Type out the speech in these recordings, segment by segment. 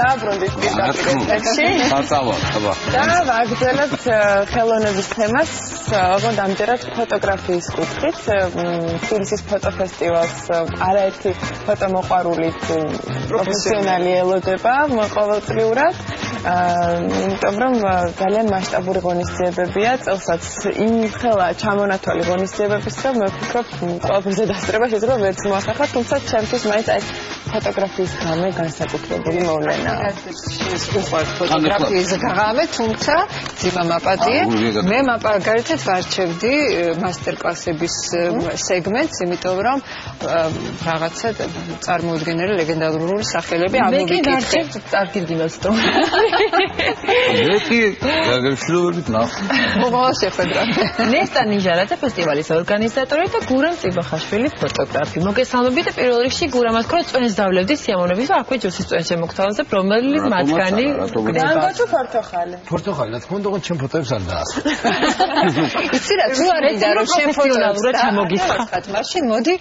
დააბრუნდით პირდაპირ. და ვაგრძელებთ ხელოვნების თემას, ოღონდ ამჯერად ფოტოგრაფიის კუთხით. თბილისის ფოტოფესტივალს არაერთი ფოტომოყვარული პროფესიონალი ელოდება ყოველწლიურად. იმიტომ რომ ძალიან მასშტაბური ღონისძიებებია, წელსაც იმხელა ჩამონათვალი ღონისძიებების, რომ მე ვფიქრობ, ყველაფერზე დასწრება შეიძლება ვერც მოახერხოთ, თუმცა ჩემთვის მაინც ეს ფოტოგრაფიის გამე განსაკუთრებული მოვლენაა. უყვართ ფოტოგრაფიის გამე, თუმცა ძიმა მაპატიე, მე მაგალითად ვარჩევდი მასტერკლასების სეგმენტს, იმიტომ რომ რაღაცა წარმოუდგენელი ლეგენდარული სახელები ამოვიკითხე. მე კი ვარჩევ წარგილდებას თო. მე კი გაგეშლობებით ნახე. მოგავა შეხვედრა. ნესტა ნიჟარაძე ფესტივალის ორგანიზატორი და გურამ წიბახაშვილი ფოტოგრაფი. მოგესალმებით პირველ რიგში გურამას ქრო წვენს დავლევდი სიამოვნების და აქვე ჯოსის წვენს შემოგთავაზე, რომელიც მათგანი გნება. ფორტოხალი. ფორტოხალი, რა თქმა უნდა, ჩემ ფოტოებს არ დაასხა. იცი რა, თუ არ მინდა რომ შემფოტოურად შემოგისხათ, მაშინ მოდი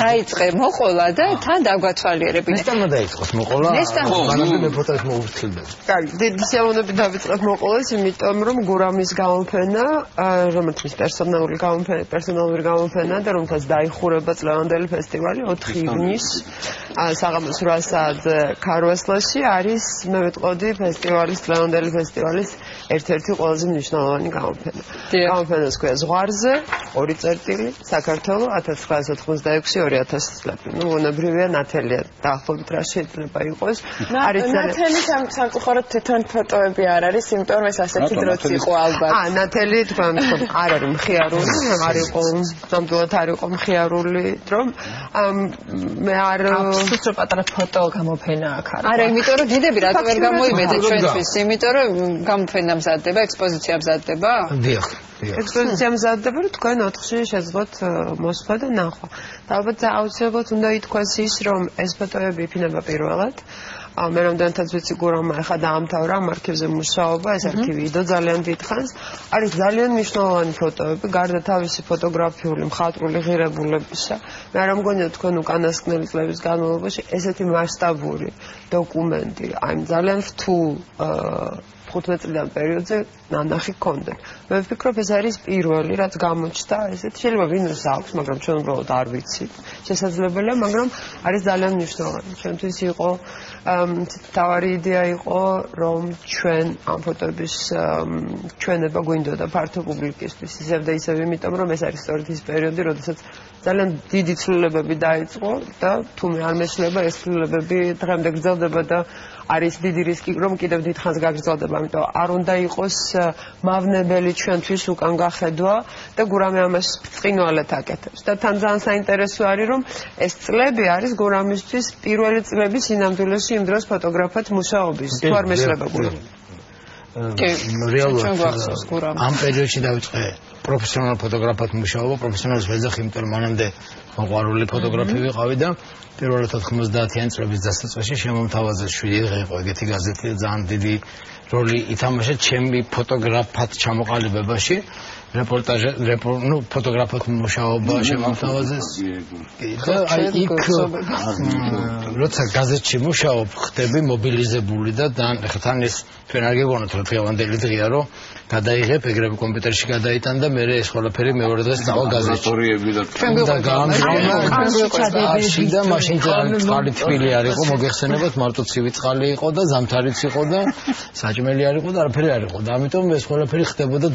დაიწყე მოყოლა და თან დაგვათვალიერებინე. ნესტანმა დაიწყოს მოყოლა. მანამდე მე ფოტოებს მოვუხსნებდი. კარგი, დიდი სიამოვნებით დავიწყებ მოყოლას, იმიტომ რომ გურამის გამოფენა, რომელიც პერსონალური გამოფენა და რომელსაც დაიხურება წლევანდელი ფესტივალი 4 ივნის საღამოს 8 საათზე ქარვასლაში არის, მე ვიტყოდი, წლევანდელი ფესტივალის ერთ-ერთი ყველაზე მნიშვნელოვანი გამოფენა. გამოფენას ქვია ზღვარზე, 2 წერტილი, საქართველო 1986-2000 წლები. ნუ უნებრივია ნათელია, დაახლოებით რა შეიძლება იყოს. არის ნათელი სამწუხაროდ თვითონ ფოტოები არ არის, იმიტომ რომ ეს ასეთი დროც იყო ალბათ. ნათელი თქვენ არ არის მხიარული, არ იყო, ნამდვილად არ იყო მხიარული დრო. მე არ სულ პატარა ფოტო გამოფენა აქ არის. არა, იმიტომ რომ დიდები რატო ვერ გამოიმედე ჩვენთვის, იმიტომ რომ გამოფენა მზადდება, ექსპოზიცია მზადდება? დიახ. ექსპოზიცია მზადდება, რომ თქვენ 4-ში შეძლოთ მოსვლა და ნახვა. და ალბათ აუცილებლად უნდა ითქვას ის, რომ ეს ფოტოები იქნება პირველად. მე რამდენადაც ვიცი გურამმა ახლა დაამთავრა ამ არქივზე მუშაობა, ეს არქივი იდო ძალიან დიდხანს. არის ძალიან მნიშვნელოვანი ფოტოები, გარდა თავისი ფოტოგრაფიული, მხატვრული ღირებულებისა. მე არ მგონია თქვენ უკანასკნელი წლების განმავლობაში ესეთი მასშტაბური დოკუმენტი, აი ძალიან რთულ 15 წლიან პერიოდზე ნანახი გქონდა. მე ვფიქრობ, ეს არის პირველი, რაც გამოჩნდა, ესეთ შეიძლება ვინმეს აქვს, მაგრამ ჩვენ უბრალოდ არ ვიცით. შესაძლებელია, მაგრამ არის ძალიან მნიშვნელოვანი. ჩვენთვის იყო თავარი იდეა იყო, რომ ჩვენ ამ ფოტოების ჩვენება გვინდოდა ფართო პუბლიკისთვის, ისევ და ისევ, იმიტომ რომ ეს არის სწორედ ის პერიოდი, როდესაც ძალიან დიდი ცვლილებები დაიწყო და თუ მე არ მეცვლება, ეს ცვლილებები დღემდე გრძელდება და არის დიდი რისკი, რომ კიდევ დიდხანს გაგრძელდება, ამიტომ არ უნდა იყოს მავნებელი ჩვენთვის უკან გახედვა და გურამი ამას ბრწყინვალედ აკეთებს. და თან ძალიან საინტერესო არის, რომ ეს წლები არის გურამისთვის პირველი წლები სინამდვილეში იმ დროს ფოტოგრაფად მუშაობის. თუ არ მეცლება გურამი. რეალურად ამ პერიოდში დავიწყე პროფესიონალ ფოტოგრაფად მუშაობა, პროფესიონალის ვეძახი, იმიტომ რომ მანამდე მოყვარული ფოტოგრაფი ვიყავი და პირველად 90-იან წლების დასაწყისში შემომთავაზეს 7 დღე იყო ეგეთი გაზეთი და ძალიან დიდი როლი ითამაშა ჩემი ფოტოგრაფად ჩამოყალიბებაში. რეპორტაჟი, ფოტოგრაფად მუშაობა შემომთავაზეს. და აი იქ როცა გაზეთში მუშაობ, ხდები მობილიზებული და თან ეს თქვენ არ გეგონოთ რომ დღევანდელი დღეა რომ გადაიღებ, ეგრევე კომპიუტერში გადაიტან და მე ეს ყველაფერი მეორე დღეს წავა გაზეთში. და გამჟღავნა და მაშინ წყალი თბილი არ იყო, მოგეხსენებათ, მარტო ცივი წყალი იყო და ზამთარიც იყო და საჭმელი არ იყო და არაფერი არ იყო. და ამიტომ ეს ყველაფერი ხდებოდა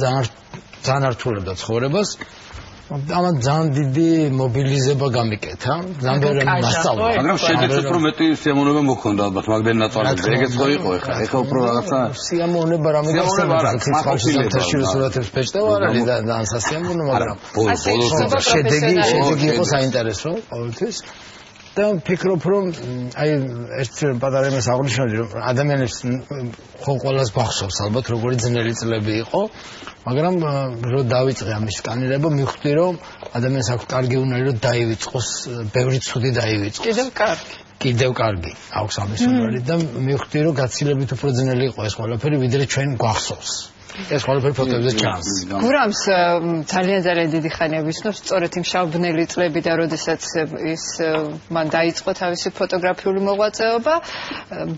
ძალიან ართულებდა ცხოვრებას. ამან ძალიან დიდი მობილიზება გამიკეთა, ძალიან ბევრი მასწავლა. მაგრამ შეგეცოთ რომ მეტი სიამოვნება მოქონდა ალბათ მაგდენ ნაწარმოებზე. ეგეც ხო იყო ეხლა უფრო რაღაცა სიამოვნება რა მიგახსენებთ, ცოცხალში ზამთარში სურათებს ფეჭდება არ არის ძალიან სასიამოვნო, მაგრამ შედეგი იყო საინტერესო ყოველთვის. და ვფიქრობ რომ აი ერთ პატარა იმას აღნიშნავდი რომ ადამიანებს ხო ყველას გვახსოვს ალბათ როგორი ძნელი წლები იყო, მაგრამ რო დავიწყე ამის სკანირება მივხვდი რომ ადამიანს აქვს კარგი უნარი რომ დაივიწყოს, ბევრი ცუდი დაივიწყოს. კიდევ კარგი აქვს ამის უნარი და მივხვდი რომ გაცილებით უფრო ძნელი იყო ეს ყველაფერი ვიდრე ჩვენ გვახსოვს. ეს ყველაფერი ფოტოებზე ჩანს. გურამს ძალიან დიდი ხანია ვიცნობს სწორედ იმ შავბნელი წლები და როდესაც ის მან დაიწყო თავისი ფოტოგრაფიული მოღვაწეობა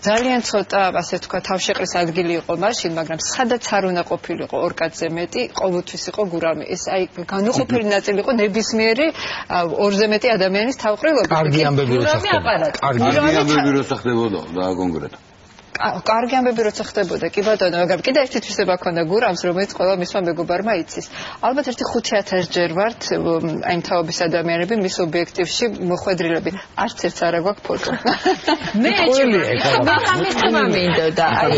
ძალიან ცოტა ასე თქვა თავშეყრის ადგილი იყო მაშინ მაგრამ სადაც არ უნდა ყოფილიყო ორ კაცზე მეტი ყოველთვის იყო გურამი ეს აი განუყოფელი ნაწილი იყო ნებისმიერი ორზე მეტი ადამიანის თავყრილობა კარგი ამბები როცა ხდებოდა და კონკრეტულად კარგი ამბები როცა ხდებოდა კი ბატონო მაგრამ კიდე ერთი თვისება ქონდა გურამს რომელიც ყველა მისმა მეგობარმა იცის ალბათ ერთი 5000 ჯერ ვართ აი ამ თაობის ადამიანები მის ობიექტივში მოხვედრილები არც ერთს არ აქვს ფოტო მე ამის თემა მინდოდა აი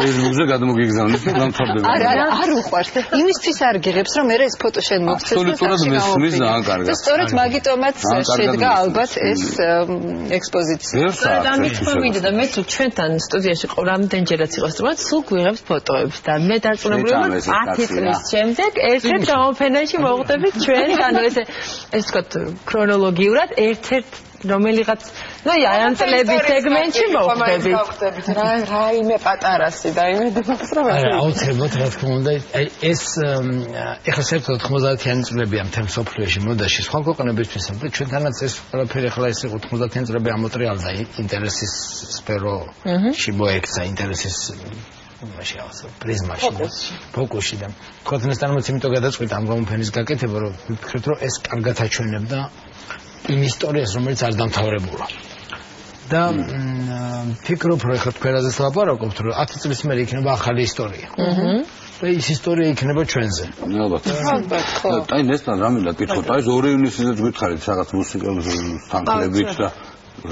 Facebook-ზე გადმოგიგზავნის და გამწარდება არ უყვარს იმისთვის არ გიღებს რომ მე ეს ფოტო შენ მოგცეს აბსოლუტურად მესმის ძალიან კარგად და სწორედ მაგიტომაც შედგა ალბათ ეს ექსპოზიცია და ამის თემა მინდოდა მე თუ ჩვენთან სტუდიაში რამდენჯერაც იყოს თუმცა სულ გვიღებს ფოტოებს და მე დარწმუნებული ვარ 10 წლის შემდეგ ერთ-ერთ გამოფენაში მოხვდებით ჩვენ ანუ ეს ვთქვათ ქრონოლოგიურად ერთ-ერთ რომელიღაც ნუ ამ წლების სეგმენტში მოხვდებით რაიმე პატარასი და იმედი მაქვს რომ აუცილებლად რა თქმა უნდა აი ეს ეხლა საერთოდ 90-იანი წლებია მთელ მსოფლიოში მოდაში სხვა ქვეყნებისთვის და ჩვენთანაც ეს ყველაფერი ახლა ეს 90-იანი წლები ამოტრიალდა ინტერესის სფეროში მოექცა ინტერესის მაშინ ასე პრიზმაში ფოკუსში და ქოთნესთანაც იმიტომ გადაწყვიტა ამ გამოფენის გაკეთება რომ ვფიქრობ რომ ეს კარგად აჩვენებდა იმ ისტორიას რომელიც არ დამთავრებულა და ფიქრობ რომ ახლა თქვენაზეც ლაპარაკობთ რომ 10 წლის მერე იქნება ახალი ისტორია და ის ისტორია იქნება ჩვენზე ალბათ აი ნესთან რამე დაკითხოთ აი 2 ივნისზე გვითხარით რაღაც მუსიკალურ თანხლებით და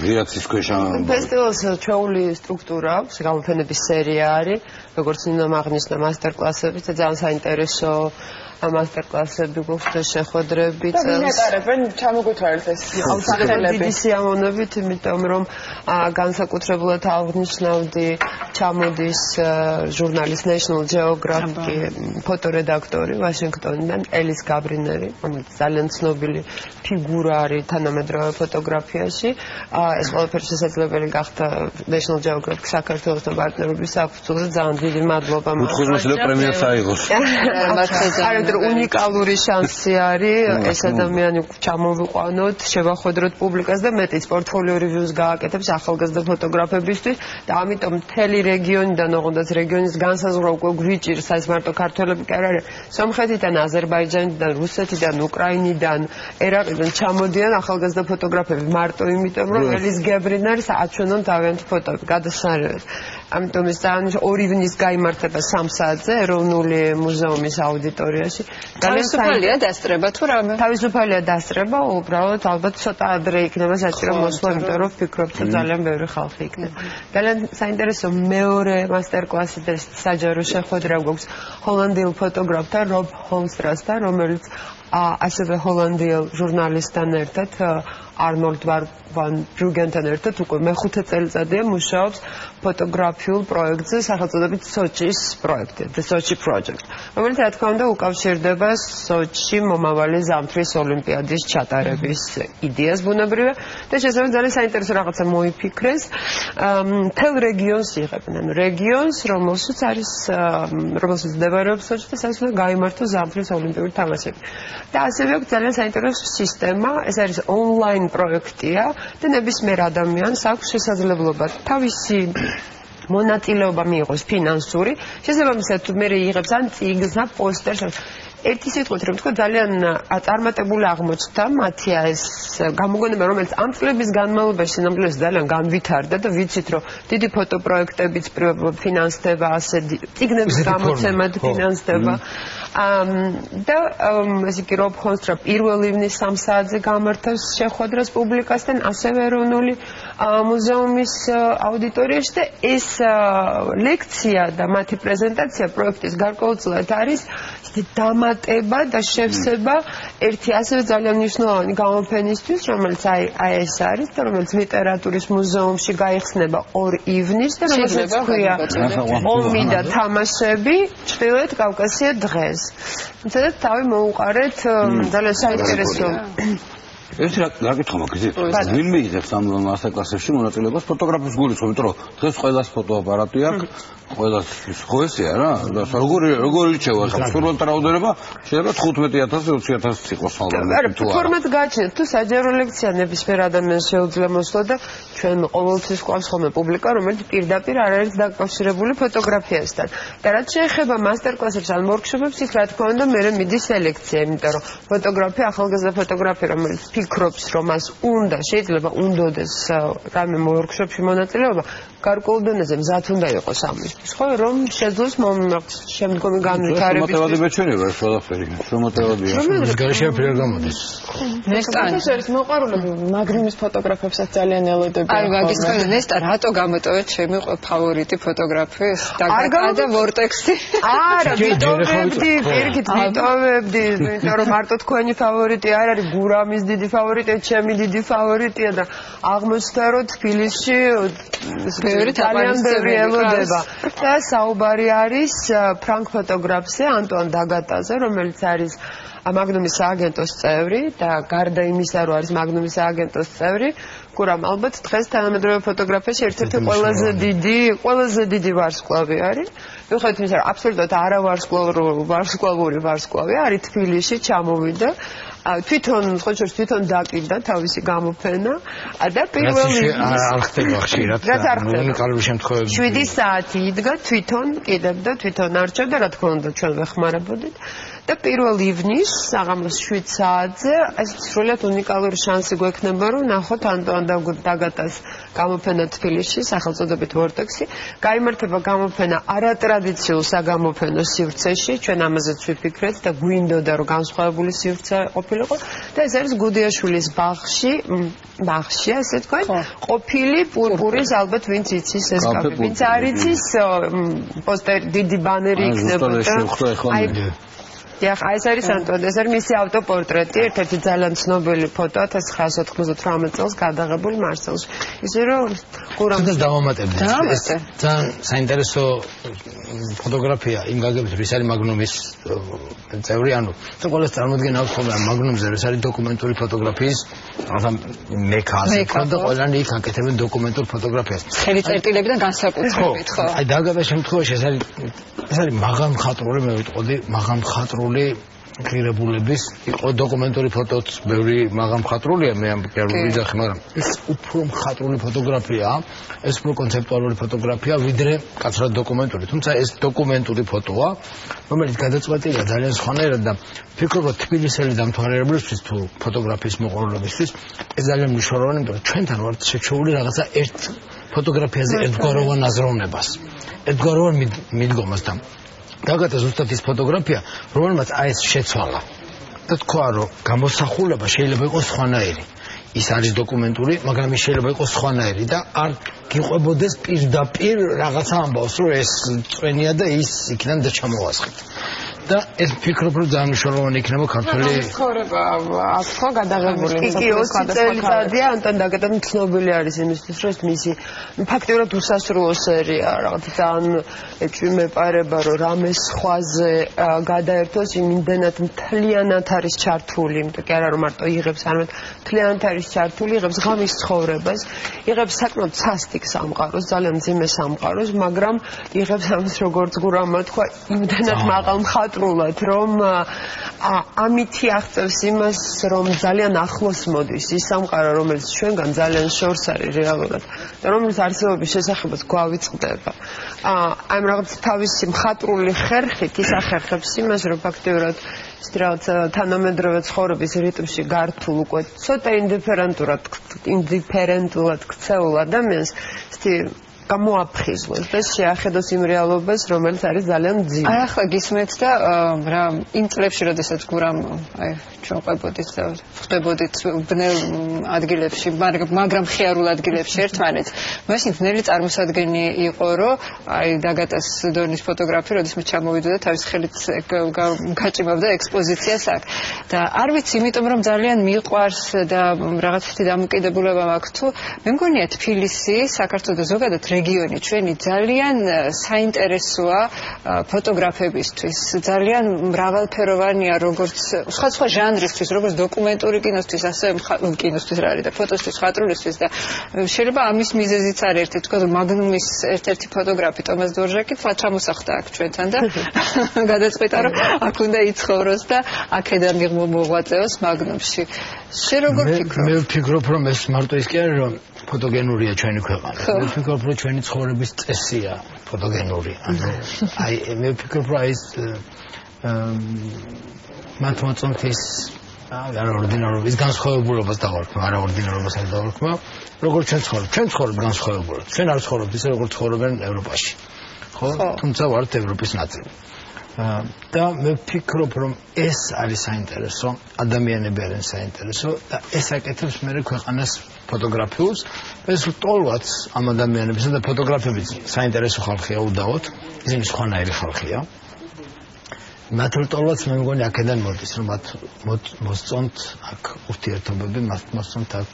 რეაქციის ქვეშ ფესტივალს ჩვეული სტრუქტურა აქვს გამოფენების სერია არის როგორც ნინომ აღნიშნა მასტერ-კლასები და ძალიან საინტერესო მასტერ-კლასები გვაქვს და შეხვედრები და ვინატარებენ ჩამოგვითვალეთ ეს აუცილებლად დიდი სიამოვნებით იმიტომ რომ განსაკუთრებულად აღნიშნავდი ჩამოდის ჟურნალის National Geographic ფოტორედაქტორი ვაშინგტონიდან ელის გაბრინერი რომელიც ძალიან ცნობილი ფიგურა არის თანამედროვე ფოტოგრაფიაში ეს ყველაფერი შესაძლებელი გახდა National Geographic საქართველოსთან პარტნიორობის საფუძველზე ძალიან დიდი მადლობა უცხოელი პრემიაც აიღოს უნიკალური შანსი არის ეს ადამიანი ჩამოვიყვანოთ, შევახვედროთ პუბლიკას და მეტიც პორტფოლიო რივიუს გააკეთებს ახალგაზრდა ფოტოგრაფებისთვის და ამიტომ მთელი რეგიონიდან, ოღონდაც რეგიონის განსაზღვრა უკვე გვიჭირს, ეს მარტო ქართველები კი არ არის, სომხეთიდან, აზერბაიჯანიდან, რუსეთიდან, უკრაინიდან, ერაყიდან ჩამოდიან ახალგაზრდა ფოტოგრაფები მარტო იმიტომ, რომ ელის გაბრინერის აჩვენონ თავიანთი ფოტოები, გადასარევად. ამიტომ ეს ძალიან 2 ივნის გაიმართება 3 საათზე ეროვნული მუზეუმის აუდიტორიაში. თავისუფალია დასწრება თუ რამე? თავისუფალია დასწრება, უბრალოდ ალბათ ცოტა ადრე იქნება საჭირო მოსვლა, იმიტომ რომ ვფიქრობთ, რომ ძალიან ბევრი ხალხი იქნება. ძალიან საინტერესო მეორე მასტერ-კლასი და საჯარო შეხვედრა გვაქვს ჰოლანდიელ ფოტოგრაფთან რობ ჰოლმსტრასთან, რომელიც ასევე ჰოლანდიელ ჟურნალისტთან ერთად არნოლდ ვან ბრუგენთან ერთად უკვე მე-5 წელიწადია მუშაობს ფოტოგრაფიულ პროექტზე სახელწოდებით სოჩის პროექტი, The Sochi Project, რომელიც რა თქმა უნდა უკავშირდება სოჩში მომავალი ზამთრის ოლიმპიადის ჩატარების იდეას ბუნებრივია და შესაძლოა ძალიან საინტერესო რაღაცა მოიფიქრეს მთელ რეგიონს იღებენ, რეგიონს, რომელშიც მდებარეობს სოჩი და შესაძლოა გაიმართოს ზამთრის ოლიმპიური თამაშები. და ასევე აქვს ძალიან საინტერესო სისტემა, ეს არის ონლაინ პროექტია და ნებისმიერ ადამიანს აქვს შესაძლებლობა თავისი მონაწილეობა მიიღოს ფინანსური, შესაბამისად მე იღებს ან წიგნს ან პოსტერს ერთი სიტყვით რომ თქვა ძალიან წარმატებული აღმოჩნდა მათი ეს გამოგონება რომელიც ამ წლების განმავლობაში სინამდვილეში ძალიან განვითარდა და ვიცით რომ დიდი ფოტოპროექტებიც ფინანსდება ასე წიგნების გამოცემად ფინანსდება და ესე იგი რობ ჰოლმსტრა 1 ივნის 3 საათზე გამართავს შეხვედრას პუბლიკასთან ასევე ეროვნული მუზეუმის აუდიტორიაში და ეს ლექცია და მათი პრეზენტაცია პროექტის გარკვეულწილად არის დამატება და შევსება ერთი ასევე ძალიან მნიშვნელოვანი გამოფენისთვის, რომელიც აი ეს არის და რომელიც ლიტერატურის მუზეუმში გაიხსნება 2 ივნის და რომელსაც ქვია ომი და თამაშები ჩრდილოეთ კავკასია დღეს. მცადად თავი მოუყარეთ ძალიან საინტერესო ერთი რა კითხვა მაქვს იცით? ვინმე იღებს ამ მასტერკლასებში მონაწილეობას ფოტოგრაფის გულისხმობ, იმიტომ რომ დღეს ყველას ფოტოაპარატი აქვს, ყველას ხო ესეა რა? და როგორ ირჩევა მსურველთა რაოდენობა? შეიძლება 15,000-20,000 იყოს ალბათ თუ არა. ფორმატ გაჩნდეთ, თუ საჯარო ლექცია ნებისმიერ ადამიანს შეუძლია მოსვლა და ჩვენ ყოველთვის გვყავს ხოლმე პუბლიკა, რომელიც პირდაპირ არ არის დაკავშირებული ფოტოგრაფიასთან. და რაც შეეხება მასტერკლასებს ან ვორქშოპებს, იქ რა თქმა უნდა, მე მიდის სელექცია, იმიტომ რომ ფოტოგრაფია, ახალგაზრდა ფოტოგრაფია, რომელიც ფიქრობს, რომ მას უნდა, შეიძლება უნდადეს რამე ვორქშოპში მონაწილეობა, გარკვეულ დონეზე მზად უნდა იყოს ამისთვის, ხო, რომ შეძლოს შემდგომი განვითარების. შრომატევადი მეჩვენება ეს ყველაფერი. შრომატევადია. ეს გარეშე ფერ გამოდის. ნესტარის მოყვარულები მაგნუმის ფოტოგრაფებსაც ძალიან ელოდებიან. აი, მაგის თქმა ნესტა, რატო გამოტოვეთ ჩემი ფავორიტი ფოტოგრაფია დაგაკა და ვორტექსი? არა, ვიტოვებდი, პირიქით ვიტოვებდი, იმიტომ რომ მარტო თქვენი ფავორიტი არ არის, გურამის დიდი ფავორიტია, ჩემი დიდი ფავორიტია და აღმოჩნდა რომ თბილისში ძალიან ბევრი ელოდება. და საუბარი არის ფრანგ ფოტოგრაფზე, ანტუან დაგატაზე, რომელიც არის მაგნუმის სააგენტოს წევრი და გარდა იმისა, რომ არის მაგნუმის სააგენტოს წევრი, კურამ ალბათ დღეს თანამედროვე ფოტოგრაფიაში ერთ-ერთი ყველაზე დიდი ვარსკვლავი არის. მიუხედავად იმისა, რომ აბსოლუტურად არავარსკვლავური ვარსკვლავი არის თბილისში ჩამოვიდა. თვითონ დაკიდა თავისი გამოფენა და პირველი არ ხდება ხშირად უნიკალური შემთხვევები 7 საათი იდგა თვითონ კიდევ და თვითონ არჩევდა რა თქმა უნდა ჩვენ ვეხმარებოდით და 1 ივნისს საღამოს 7 საათზე ეს სრულიად უნიკალური შანსი გვექნება რომ ნახოთ ანტუან დაგატას გამოფენა თბილისში სახელწოდებით ვორტექსი გაიმართება გამოფენა არატრადიციულ საგამოფენო სივრცეში ჩვენ ამაზეც ვიფიქრეთ და გვინდოდა რომ განსხვავებული სივრცე ყოფილიყო და ეს არის გუდიაშვილის ბაღში ასე თქვა ყოფილი პურპურის ალბათ ვინც იცის ეს კაფე ვინც არ იცის პოსტერი დიდი ბანერი იქნებოდა აი ეს არის ანტუან ეს არის მისი ავტოპორტრეტი ერთ-ერთი ძალიან ცნობილი ფოტო 1998 წელს გადაღებული მარსელში ისე რომ გურამს დავამატებდი ეს ძალიან საინტერესო ფოტოგრაფია იმ გაგებით რომ ეს არის მაგნუმის წევრი ანუ თუ ყველას წარმოდგენა აქვს ხოლმე მაგნუმზე ეს არის დოკუმენტური ფოტოგრაფიის რაღაცა მექაზე და ყველანი იქ აკეთებენ დოკუმენტურ ფოტოგრაფიას ხელი წერტილებიდან განსაკუთრებით ხო აი დაგატას შემთხვევაში ეს არის მაღალმხატვრული მე ვიტყოდი მაღალმხატვრული ღირებულების იყო დოკუმენტური ფოტოც ბევრი მაღალმხატვრულია მე ამ ვიძახი მაგრამ ეს უფრო მხატვრული ფოტოგრაფია ეს უფრო კონცეპტუალური ფოტოგრაფია ვიდრე კაცრად დოკუმენტური თუმცა ეს დოკუმენტური ფოტოა რომელიც გადაწყვეტილია ძალიან სხვანაირად და ფიქრობ რომ თბილისელი დამთვალიერებლისთვის თუ ფოტოგრაფიის მოყვარულებისთვის ეს ძალიან მნიშვნელოვანია იმიტომ რომ ჩვენთან ვართ შეჩეული რაღაცა ერთ ფოტოგრაფიაზე ერთგვაროვან აზროვნებას ერთგვაროვან მიდგომას და დაგატა ზუსტად ის ფოტოგრაფია, რომელმაც აი ეს შეცვალა. და თქვა, რომ გამოსახულება შეიძლება იყოს სხვანაირი. ის არის დოკუმენტური, მაგრამ ის შეიძლება იყოს სხვანაირი და არ გიყვებოდეს პირდაპირ რაღაცა ამბავს, რომ ეს წვენია და ის იქიდან და ჩამოვასხეთ. და ეს ფიქრობ რომ ძალიან მნიშვნელოვანი იქნება ქართული ცხოვრება ახლა გადაღებული კი 20 წელიწადია ანტონ დაგატამ ცნობილი არის იმისთვის რომ მისი ფაქტიურად უსასრულო სერია რაღაც ძალიან ეჭვი მეპარება რომ რამე სხვაზე გადაერთოს იმდენად მთლიანად არის ჩართული იმიტომ კი არა რომ მარტო იღებს არამედ მთლიანად არის ჩართული იღებს ღამის ცხოვრებას იღებს საკმაოდ სასტიკ სამყაროს ძალიან მძიმე სამყაროს მაგრამ იღებს ამას როგორც გურამმა თქვა იმდენად მაღალ მხატვრულად რომ ამითი აღწევს იმას რომ ძალიან ახლოს მოდის ის სამყარო რომელიც ჩვენგან ძალიან შორს არის რეალურად და რომელიც არსებობის შესახებაც გვავიწყდება ამ რაღაც თავისი მხატვრული ხერხით ის ახერხებს იმას რომ ფაქტიურად ის რაღაც თანამედროვე ცხოვრების რიტმში გართულ უკვე ცოტა ინდიფერენტულად ქცეულ ადამიანს გამოაფხიზლოს და შეახედოს იმ რეალობას, რომელიც არის ძალიან მძიმე. აი ახლა გისმენთ და რა იმ წლებში, როდესაც გურამ აი ჩვენ ყვებოდით და ხვდებოდით ბნელ ადგილებში, მაგრამ ხიარულ ადგილებში ერთმანეთს. მაშინ ძნელი წარმოსადგენი იყო, რომ აი დაგატას დონის ფოტოგრაფი, როდესაც ჩამოვიდა და თავის ხელით გაჭიმავდა ექსპოზიციას აქ. და არ ვიცი, იმიტომ რომ ძალიან მიყვარს და რაღაცეთი დამოკიდებულება მაქვს თუ მე მგონია თბილისი, საქართველოს და ზოგადად რეგიონი ჩვენი ძალიან საინტერესოა ფოტოგრაფებისთვის, ძალიან მრავალფეროვანია როგორც სხვა ჟანრისთვის, როგორც დოკუმენტური კინოსთვის, ასევე კინოსთვის რა არის და ფოტოსთვის, ხატრულისთვის და შეიძლება ამის მიზეზიც არის ერთი თქვა მაგნუმის ერთ-ერთი ფოტოგრაფი ტომას დორჟაკი თქვა ჩამოსახდა აქ ჩვენთან და გადაწყვეტა რომ აქ უნდა იცხოვროს და აქედან მოღვაწეოს მაგნუმში. შენ როგორ ფიქრობ? მე ვფიქრობ რომ ეს მარტო ის კი არის რომ ფოტოგენურია ჩვენი ქვეყანა. მე ვფიქრობ რომ ჩვენი ცხოვრების წესია ფოტოგენური. ანუ აი მე ვფიქრობ რომ ეს მათ მოწონთვის არაორდინარობის განსხვავებულობას დავარქვა, არაორდინარობას არ დავარქვა. როგორც ჩვენ ცხოვრობ განსხვავებულად. ჩვენ არ ცხოვრობთ ისე როგორც ცხოვრობენ ევროპაში. ხო? თუმცა ვართ ევროპის ნაწილი. და მე ვფიქრობ რომ ეს არის საინტერესო, ადამიანები არიან საინტერესო და ეს აკეთებს მე ქვეყანას ფოტოგრაფიულს. ეს ლტოლვაც ამ ადამიანებისა და ფოტოგრაფებიც საინტერესო ხალხია უდაოდ, ისინი სხვანაირი ხალხია. მათ ლტოლვაც მე მგონი აქედან მოდის, რომ მათ მოსწონთ აქ ურთიერთობები, მათ მოსწონთ აქ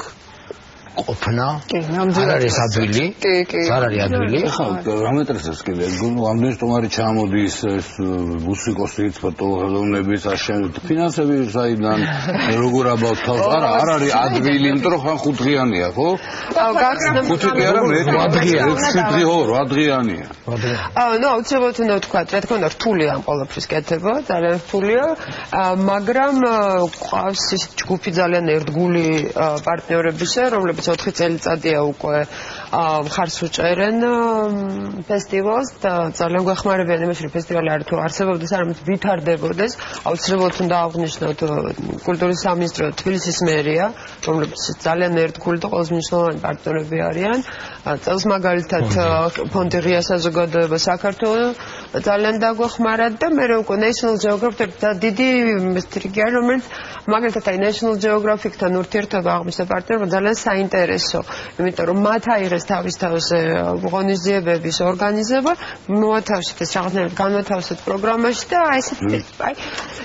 ყოფნა, არ არის ადვილი, არ არის ადვილი. ხო, რამეტრესებს კიდე, ამდენ სტომარი ჩამოდის, ეს მუსიკოსიც, ფოტოგრაფების აშენ, ფინანსები საიდან, როგორ აბავთ თავს, არ არის ადვილი, იმიტომ რომ ხან 5 დღიანია, ხო? აუ, გახსნა 5 დღე არა, მე 8 დღეა, 7 დღე, 8 დღეანია. აუ, ნუ აუცილებლად უნდა ვთქვა, რა თქმა უნდა, რთულია ამ ყველაფრის კეთება, ძალიან რთულია, მაგრამ ყავს ის ჯგუფი ძალიან ერთგული პარტნიორებისა, რომლებიც 4 წელიწადია უკვე მხარს უჭერენ ფესტივალს და ძალიან გვეხმარებიან იმაში, რომ ფესტივალი არ თუ არსებობდეს, არამედ ვითარდებოდეს. აუცილებლად უნდა აღვნიშნოთ კულტურის სამინისტრო, თბილისის მერია, რომლებიც ძალიან ერთგული და ყველაზე მნიშვნელოვანი პარტნიორები არიან. წელს მაგალითად ფონდი ღია საზოგადოება საქართველოს ძალიან დაგვეხმარათ და მე უკვე National Geographic და დიდი რიგი არის, რომელიც მაგალითად აი National Geographic-თან ურთიერთობა აღმოჩნდა პარტნიორობა ძალიან საინტერესო, იმიტომ რომ მათ აიღეს თავის თავზე ღონისძიებების ორგანიზება, მოათავსეთ ეს რაღაცნაირად განმათავსეთ პროგრამაში და აი ესეთი აი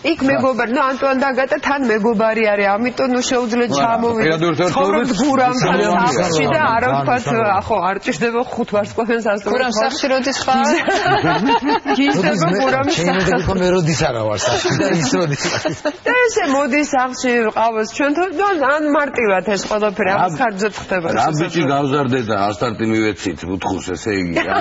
იქ მეგობარი, ნუ ანტუან დაგატა თან მეგობარი არის, ამიტომ ნუ შეუძლია ჩამოვიდეთ. ცხოვრობთ გურამთან სახლში და არა ვთქვათ, ხო, არ ჭირდება 5 ვარსკვლავიანს ასწავლოთ. გურამ სახლში როდის ხარ? გიზდება გურამში. შეიძლება თქო მე როდის არა ვარ სახლში და ის როდის. და ესე მოდის სახლში ყავს ჩვენთან და ან მარტივად ეს ყველაფერი ამის ხარჯზე ხდება. რა ბიჭი გავზარდე და ასტარტი მივეცით უთხოს ესე იგი რა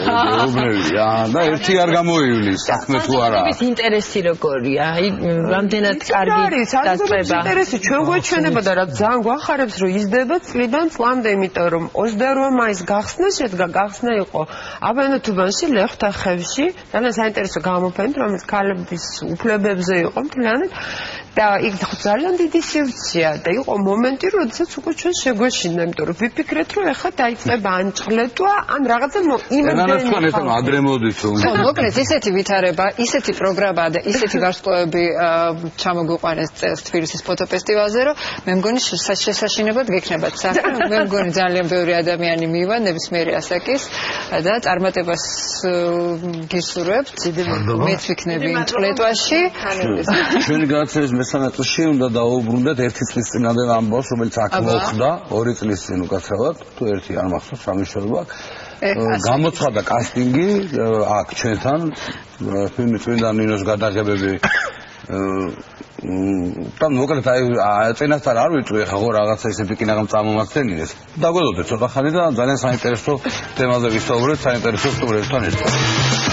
მეუბნები რა და ერთი არ გამოივლის საქმე თუ არა ის ინტერესი როგორია აი რამდენად კარგი დასწრება ინტერესი ჩვენ გვეჩვენება და რა ძალიან გვახარებს რომ იზრდება წლიდან წლამდე იმიტომ რომ 28 მაისს გახსნა შედგა გახსნა იყო აბანათუბანში ლეხთახევში ძალიან საინტერესო გამოფენით რომელიც ქალების უფლებებზე იყო მთლიანად და იქ ძალიან დიდი სივრცეა და იყო მომენტი როდესაც უკვე ჩვენ შეგვეშინდა იმიტომ რომ ვიფიქრეთ რომ ეხლა დაიწყება ან ჭყლეტვა ან რაღაცა იმედიანი ხო ადრე მოდის რომ ხო მოკლედ ისეთი ვითარება ისეთი პროგრამა და ისეთი ვარსკვლავები ჩამოგვიყვანეს წელს თბილისის ფოტოფესტივალზე რომ მე მგონი შესაშინებლად გექნებათ საქმე მე მგონი ძალიან ბევრი ადამიანი მივა ნებისმიერი ასაკის და წარმატებას გისურვებთ მეც ვიქნები იმ ჭყლეტვაში ჩვენი გადაცემის მესამე წელში უნდა დაუბრუნდეთ ერთი წლის წინამდე ამბავს რომელიც აქ მოხდა 2 წლის წინ უკაცრავად თუ ერთი არ მახსოვს სამშობლოა გამოცხადა კასტინგი აქ ჩვენთან ფილმიდან ნინოს გადაღებები და მოკლედ აი წინასწარ არ ვიწვი ხა ხო რაღაცა ისეთი კინაღამ წამომაცენინეს დაგველოდეთ ცოტა ხანი და ძალიან საინტერესო თემაზე ვისაუბრეთ საინტერესო სტუმრებთან ერთად